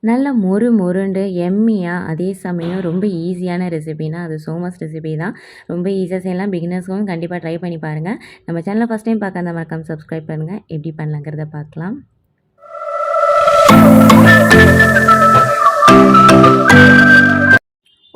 நல்ல மொறு மொறுண்டு எம்மியா அதே சமயம் ரொம்ப ஈஸியான ரெசிபினா அது சோமாஸ் ரெசிபி தான். ரொம்ப ஈஸியாக செய்யலாம். பிகினர்ஸ்க்கும் கண்டிப்பாக ட்ரை பண்ணி பாருங்கள். நம்ம சேனலை ஃபஸ்ட் டைம் பார்க்க அந்த மறக்காம சப்ஸ்கிரைப் பண்ணுங்கள். எப்படி பண்ணலாங்கிறத பார்க்கலாம்.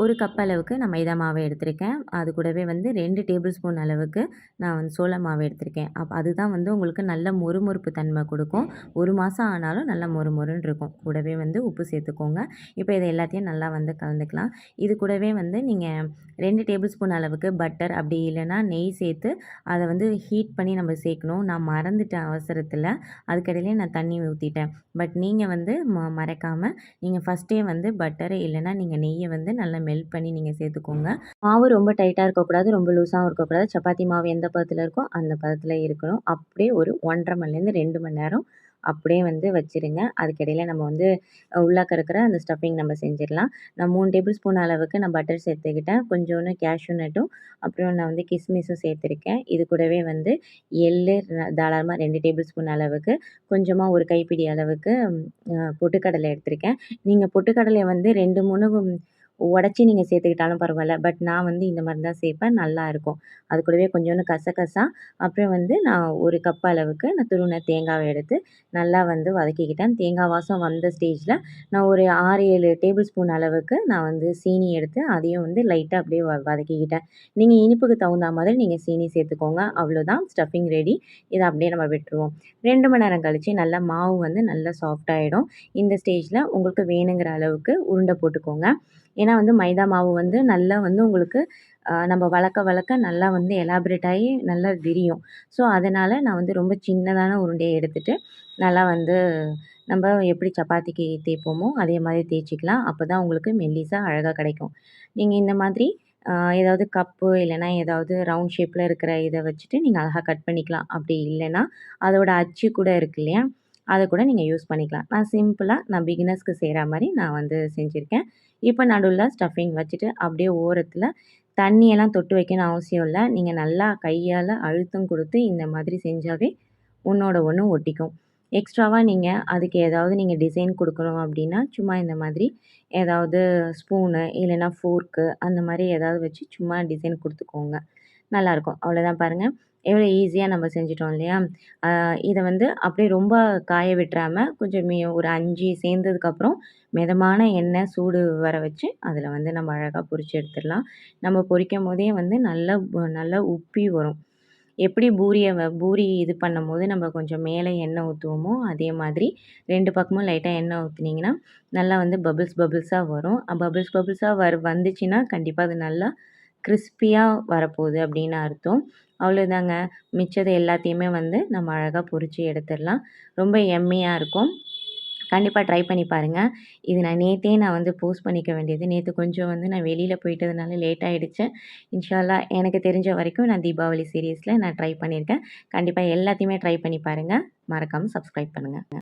ஒரு கப் அளவுக்கு நான் மைதா மாவை எடுத்திருக்கேன். அது கூடவே 2 டேபிள் ஸ்பூன் அளவுக்கு நான் சோள மாவு எடுத்திருக்கேன். அதுதான் உங்களுக்கு நல்ல மொறுமொறுப்பு தன்மை கொடுக்கும். 1 மாதம் ஆனாலும் நல்லா மொறுமொறுன்னு இருக்கும். கூடவே உப்பு சேர்த்துக்கோங்க. இப்போ இதை எல்லாத்தையும் நல்லா கலந்துக்கலாம். இது கூடவே நீங்கள் 2 டேபிள் ஸ்பூன் அளவுக்கு பட்டர் அப்படி இல்லைன்னா நெய் சேர்த்து அதை ஹீட் பண்ணி நம்ம சேர்க்கணும். நான் மறந்துட்டேன் அவசரத்தில். அதுக்கடையிலே நான் தண்ணி ஊற்றிட்டேன். பட் நீங்கள் மறக்காமல் நீங்கள் ஃபஸ்ட்டே பட்டர் இல்லைன்னா நீங்கள் நெய்யை நல்லா மெல்ட் பண்ணி நீங்கள் சேர்த்துக்கோங்க. மாவு ரொம்ப டைட்டாக இருக்கக்கூடாது, ரொம்ப லூஸாகவும் இருக்கக்கூடாது. சப்பாத்தி மாவு எந்த பதத்தில் இருக்கோ அந்த பதத்தில் இருக்கணும். அப்படியே ஒரு 1.5 மணிலேருந்து 2 மணி நேரம் அப்படியே வச்சுருங்க. அதுக்கிடையில் நம்ம உள்ளாக்க இருக்கிற அந்த ஸ்டஃபிங் நம்ம செஞ்சிடலாம். நான் 3 டேபிள் ஸ்பூன் அளவுக்கு நான் பட்டர் சேர்த்துக்கிட்டேன். கொஞ்சோண்டு கேஷ்யூ நட்டும் அப்புறம் நான் கிஸ்மிஸும் சேர்த்துருக்கேன். இது கூடவே எள்ளு தாராளமாக 2 டேபிள் ஸ்பூன் அளவுக்கு, கொஞ்சமாக ஒரு கைப்பிடி அளவுக்கு பொட்டுக்கடலை எடுத்திருக்கேன். நீங்கள் பொட்டுக்கடலையை 2, 3 உடச்சி நீங்கள் சேர்த்துக்கிட்டாலும் பரவாயில்ல. பட் நான் இந்த மாதிரி தான் சேர்ப்பேன். நல்லாயிருக்கும். அது கூடவே கொஞ்சோண்டு கசகசா, அப்புறம் நான் ஒரு கப் அளவுக்கு நான் துருவின தேங்காவை எடுத்து நல்லா வதக்கிக்கிட்டேன். தேங்காய் வாசம் வந்த ஸ்டேஜில் நான் ஒரு 6, 7 டேபிள் ஸ்பூன் அளவுக்கு நான் சீனி எடுத்து அதையும் லைட்டாக அப்படியே வதக்கிக்கிட்டேன். நீங்கள் இனிப்புக்கு தகுந்த மாதிரி நீங்கள் சீனி சேர்த்துக்கோங்க. அவ்வளோதான், ஸ்டஃபிங் ரெடி. இதை அப்படியே நம்ம விட்டுருவோம். 2 மணி நேரம் கழித்து நல்லா மாவு நல்லா சாஃப்டாகிடும். இந்த ஸ்டேஜில் உங்களுக்கு வேணுங்கிற அளவுக்கு உருண்டை போட்டுக்கோங்க. ஏன்னா மைதா மாவு நல்லா உங்களுக்கு நம்ம வளர்க்க நல்லா எலாபரேட் ஆகி நல்லா விரியும். ஸோ அதனால் நான் ரொம்ப சின்னதான உருண்டையை எடுத்துகிட்டு நல்லா நம்ம எப்படி சப்பாத்திக்கு தேய்ப்போமோ அதே மாதிரி தேய்ச்சிக்கலாம். அப்போ தான் உங்களுக்கு மெல்லிஸாக அழகாக கிடைக்கும். நீங்கள் இந்த மாதிரி ஏதாவது கப்பு இல்லைன்னா ஏதாவது ரவுண்ட் ஷேப்பில் இருக்கிற இதை வச்சுட்டு நீங்கள் அழகாக கட் பண்ணிக்கலாம். அப்படி இல்லைன்னா அதோட அச்சு கூட இருக்கு இல்லையா, அதை கூட நீங்கள் யூஸ் பண்ணிக்கலாம். நான் சிம்பிளாக நான் பிகினர்ஸ்க்கு செய்கிற மாதிரி நான் செஞ்சுருக்கேன். இப்போ நடுவில் ஸ்டஃபிங் வச்சுட்டு அப்படியே ஓரத்தில் தண்ணியெல்லாம் தொட்டு வைக்கணும் அவசியம் இல்லை. நீங்கள் நல்லா கையால் அழுத்தம் கொடுத்து இந்த மாதிரி செஞ்சாவே ஒன்றோட ஒன்று ஒட்டிக்கும். எக்ஸ்ட்ராவாக நீங்கள் அதுக்கு ஏதாவது நீங்கள் டிசைன் கொடுக்கணும் அப்படின்னா சும்மா இந்த மாதிரி ஏதாவது ஸ்பூனு இல்லைன்னா ஃபோர்க்கு அந்த மாதிரி ஏதாவது வச்சு சும்மா டிசைன் கொடுத்துக்கோங்க. நல்லாயிருக்கும். அவ்வளோதான், பாருங்கள் எவ்வளோ ஈஸியாக நம்ம செஞ்சிட்டோம் இல்லையா. இதை அப்படியே ரொம்ப காய விட்டுறாமல் கொஞ்சம் ஒரு 5 சேர்ந்ததுக்கப்புறம் மிதமான எண்ணெய் சூடு வர வச்சு அதில் நம்ம அழகாக பொரிச்சு எடுத்துடலாம். நம்ம பொரிக்கும் போதே நல்லா உப்பி வரும். எப்படி பூரி இது பண்ணும்போது நம்ம கொஞ்சம் மேலே எண்ணெய் ஊற்றுவோமோ அதே மாதிரி 2 பக்கமும் லைட்டாக எண்ணெய் ஊற்றுனீங்கன்னா நல்லா பபிள்ஸாக வரும். பபிள்ஸாக வந்துச்சுன்னா கண்டிப்பாக அது நல்லா கிறிஸ்பியாக வரப்போகுது அப்படின்னு அர்த்தம். அவ்வளோதாங்க. மிச்சது எல்லாத்தையுமே நம்ம அழகாக பொரிச்சு எடுத்துடலாம். ரொம்ப எம்மியாக இருக்கும். கண்டிப்பாக ட்ரை பண்ணி பாருங்கள். இது நான் நேற்றே போஸ்ட் பண்ணிக்க வேண்டியது. நேற்று கொஞ்சம் நான் வெளியில் போயிட்டதுனால லேட் ஆகிடுச்சு. இன்ஷா அல்லாஹ் எனக்கு தெரிஞ்ச வரைக்கும் நான் தீபாவளி சீரியஸில் நான் ட்ரை பண்ணியிருக்கேன். கண்டிப்பாக எல்லாத்தையுமே ட்ரை பண்ணி பாருங்கள். மறக்காமல் சப்ஸ்கிரைப் பண்ணுங்கள்.